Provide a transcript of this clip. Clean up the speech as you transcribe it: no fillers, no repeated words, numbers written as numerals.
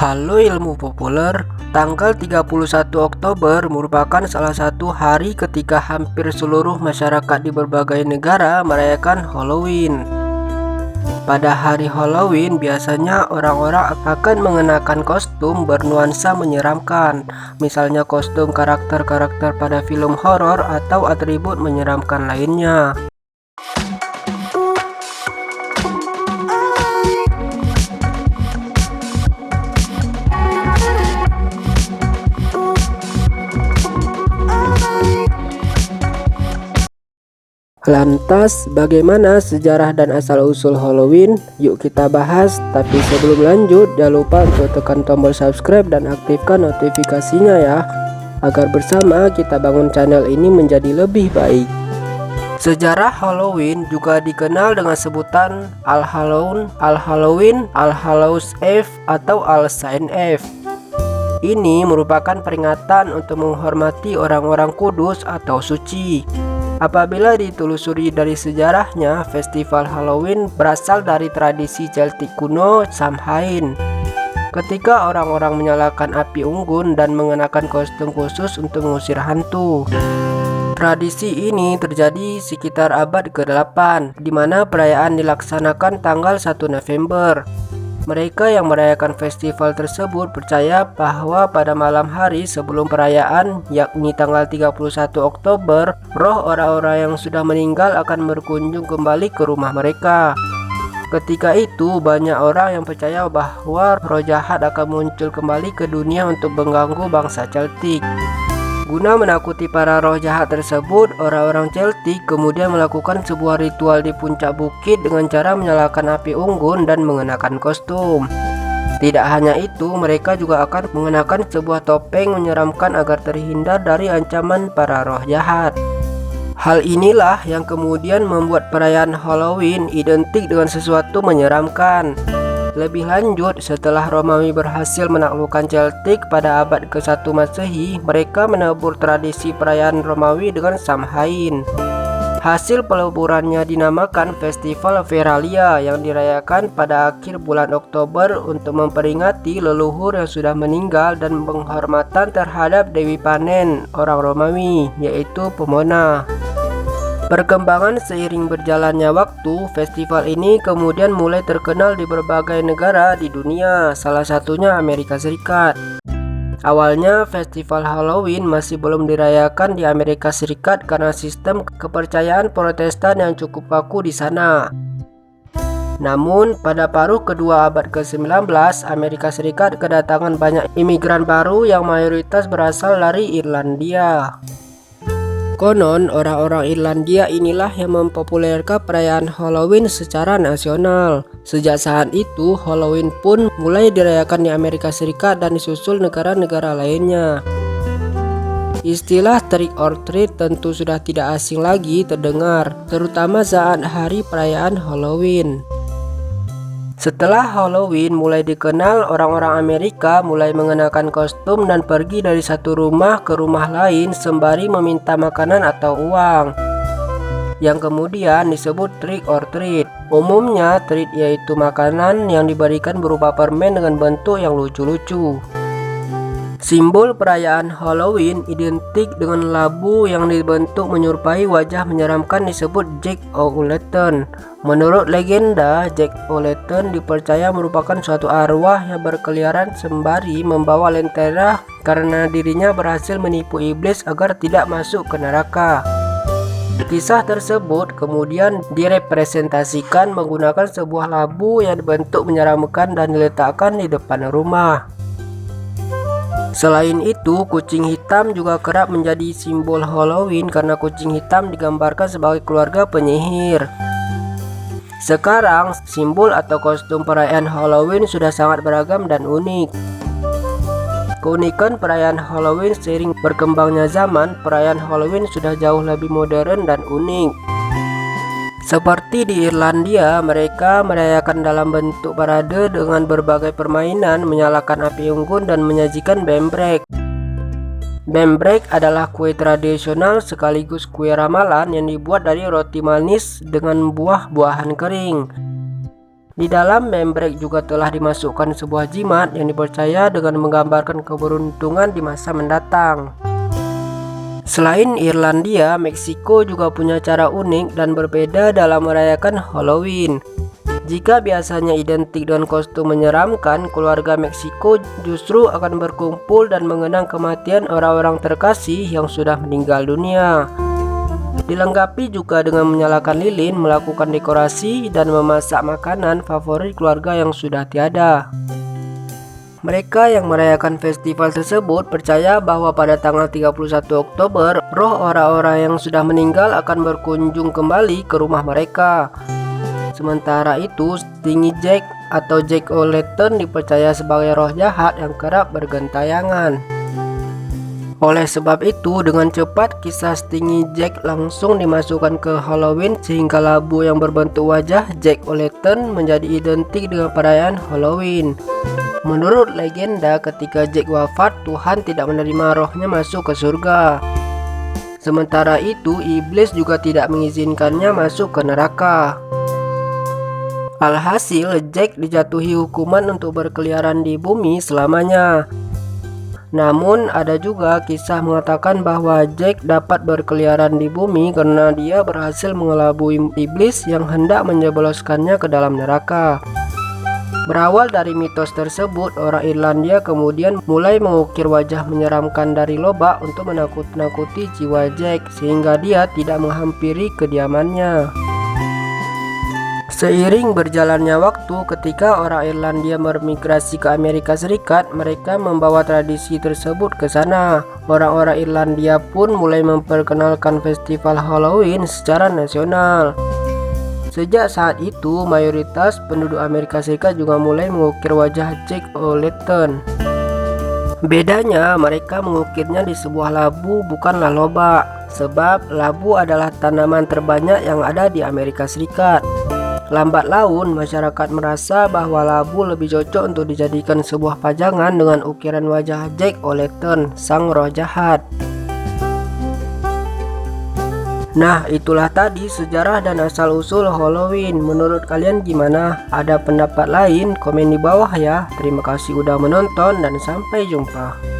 Halo ilmu populer, tanggal 31 Oktober merupakan salah satu hari ketika hampir seluruh masyarakat di berbagai negara merayakan Halloween. Pada hari Halloween biasanya orang-orang akan mengenakan kostum bernuansa menyeramkan, misalnya kostum karakter-karakter pada film horor atau atribut menyeramkan lainnya. Lantas, bagaimana sejarah dan asal-usul Halloween? Yuk kita bahas, tapi sebelum lanjut, jangan lupa untuk tekan tombol subscribe dan aktifkan notifikasinya ya, agar bersama kita bangun channel ini menjadi lebih baik. Sejarah Halloween juga dikenal dengan sebutan All Hallows, All Halloween, All Hallows Eve, atau All Saints Eve. Ini merupakan peringatan untuk menghormati orang-orang kudus atau suci. Apabila ditelusuri dari sejarahnya, festival Halloween berasal dari tradisi Celtic kuno Samhain, ketika orang-orang menyalakan api unggun dan mengenakan kostum khusus untuk mengusir hantu. Tradisi ini terjadi sekitar abad ke-8, di mana perayaan dilaksanakan tanggal 1 November. Mereka yang merayakan festival tersebut percaya bahwa pada malam hari sebelum perayaan, yakni tanggal 31 Oktober, roh orang-orang yang sudah meninggal akan berkunjung kembali ke rumah mereka. Ketika itu, banyak orang yang percaya bahwa roh jahat akan muncul kembali ke dunia untuk mengganggu bangsa Celtic. Guna menakuti para roh jahat tersebut, orang-orang Celtic kemudian melakukan sebuah ritual di puncak bukit dengan cara menyalakan api unggun dan mengenakan kostum. Tidak hanya itu, mereka juga akan mengenakan sebuah topeng menyeramkan agar terhindar dari ancaman para roh jahat. Hal inilah yang kemudian membuat perayaan Halloween identik dengan sesuatu menyeramkan. Lebih lanjut, setelah Romawi berhasil menaklukkan Celtic pada abad ke-1 Masehi, mereka menabur tradisi perayaan Romawi dengan Samhain. Hasil peleburannya dinamakan Festival Feralia yang dirayakan pada akhir bulan Oktober untuk memperingati leluhur yang sudah meninggal dan penghormatan terhadap Dewi Panen orang Romawi, yaitu Pomona. Perkembangan seiring berjalannya waktu, festival ini kemudian mulai terkenal di berbagai negara di dunia, salah satunya Amerika Serikat. Awalnya, festival Halloween masih belum dirayakan di Amerika Serikat karena sistem kepercayaan Protestan yang cukup kaku di sana. Namun, pada paruh kedua abad ke-19, Amerika Serikat kedatangan banyak imigran baru yang mayoritas berasal dari Irlandia. Konon, orang-orang Irlandia inilah yang mempopulerkan perayaan Halloween secara nasional. Sejak saat itu, Halloween pun mulai dirayakan di Amerika Serikat dan disusul negara-negara lainnya. Istilah trick or treat tentu sudah tidak asing lagi terdengar, terutama saat hari perayaan Halloween. Setelah Halloween mulai dikenal, orang-orang Amerika mulai mengenakan kostum dan pergi dari satu rumah ke rumah lain sembari meminta makanan atau uang, yang kemudian disebut trick or treat. Umumnya, treat yaitu makanan yang diberikan berupa permen dengan bentuk yang lucu-lucu. Simbol perayaan Halloween identik dengan labu yang dibentuk menyerupai wajah menyeramkan disebut Jack-o'-lantern. Menurut legenda, Jack-o'-lantern dipercaya merupakan suatu arwah yang berkeliaran sembari membawa lentera karena dirinya berhasil menipu iblis agar tidak masuk ke neraka. Kisah tersebut kemudian direpresentasikan menggunakan sebuah labu yang dibentuk menyeramkan dan diletakkan di depan rumah. Selain itu, kucing hitam juga kerap menjadi simbol Halloween karena kucing hitam digambarkan sebagai keluarga penyihir. Sekarang, simbol atau kostum perayaan Halloween sudah sangat beragam dan unik. Keunikan perayaan Halloween seiring berkembangnya zaman, perayaan Halloween sudah jauh lebih modern dan unik. Seperti di Irlandia, mereka merayakan dalam bentuk parade dengan berbagai permainan, menyalakan api unggun dan menyajikan bembrek. Bembrek adalah kue tradisional sekaligus kue ramalan yang dibuat dari roti manis dengan buah-buahan kering. Di dalam membrek juga telah dimasukkan sebuah jimat yang dipercaya dengan menggambarkan keberuntungan di masa mendatang. Selain Irlandia, Meksiko juga punya cara unik dan berbeda dalam merayakan Halloween. Jika biasanya identik dengan kostum menyeramkan, keluarga Meksiko justru akan berkumpul dan mengenang kematian orang-orang terkasih yang sudah meninggal dunia. Dilengkapi juga dengan menyalakan lilin, melakukan dekorasi, dan memasak makanan favorit keluarga yang sudah tiada. Mereka yang merayakan festival tersebut percaya bahwa pada tanggal 31 Oktober, roh orang-orang yang sudah meninggal akan berkunjung kembali ke rumah mereka. Sementara itu, Stingy Jack atau Jack-o'-lantern dipercaya sebagai roh jahat yang kerap bergentayangan. Oleh sebab itu, dengan cepat kisah Stingy Jack langsung dimasukkan ke Halloween sehingga labu yang berbentuk wajah Jack-o'-lantern menjadi identik dengan perayaan Halloween. Menurut legenda, ketika Jack wafat, Tuhan tidak menerima rohnya masuk ke surga. Sementara itu, iblis juga tidak mengizinkannya masuk ke neraka. Alhasil, Jack dijatuhi hukuman untuk berkeliaran di bumi selamanya. Namun ada juga kisah mengatakan bahwa Jack dapat berkeliaran di bumi karena dia berhasil mengelabui iblis yang hendak menjebloskannya ke dalam neraka. Berawal dari mitos tersebut, orang Irlandia kemudian mulai mengukir wajah menyeramkan dari lobak untuk menakut-nakuti jiwa Jack sehingga dia tidak menghampiri kediamannya. Seiring berjalannya waktu, ketika orang Irlandia bermigrasi ke Amerika Serikat, mereka membawa tradisi tersebut ke sana. Orang-orang Irlandia pun mulai memperkenalkan festival Halloween secara nasional. Sejak saat itu, mayoritas penduduk Amerika Serikat juga mulai mengukir wajah Jack-o'-lantern. Bedanya, mereka mengukirnya di sebuah labu, bukanlah lobak, sebab labu adalah tanaman terbanyak yang ada di Amerika Serikat. Lambat laun, masyarakat merasa bahwa labu lebih cocok untuk dijadikan sebuah pajangan dengan ukiran wajah Jack-o'-lantern, sang roh jahat. Nah, itulah tadi sejarah dan asal-usul Halloween. Menurut kalian gimana? Ada pendapat lain? Komen di bawah ya. Terima kasih udah menonton dan sampai jumpa.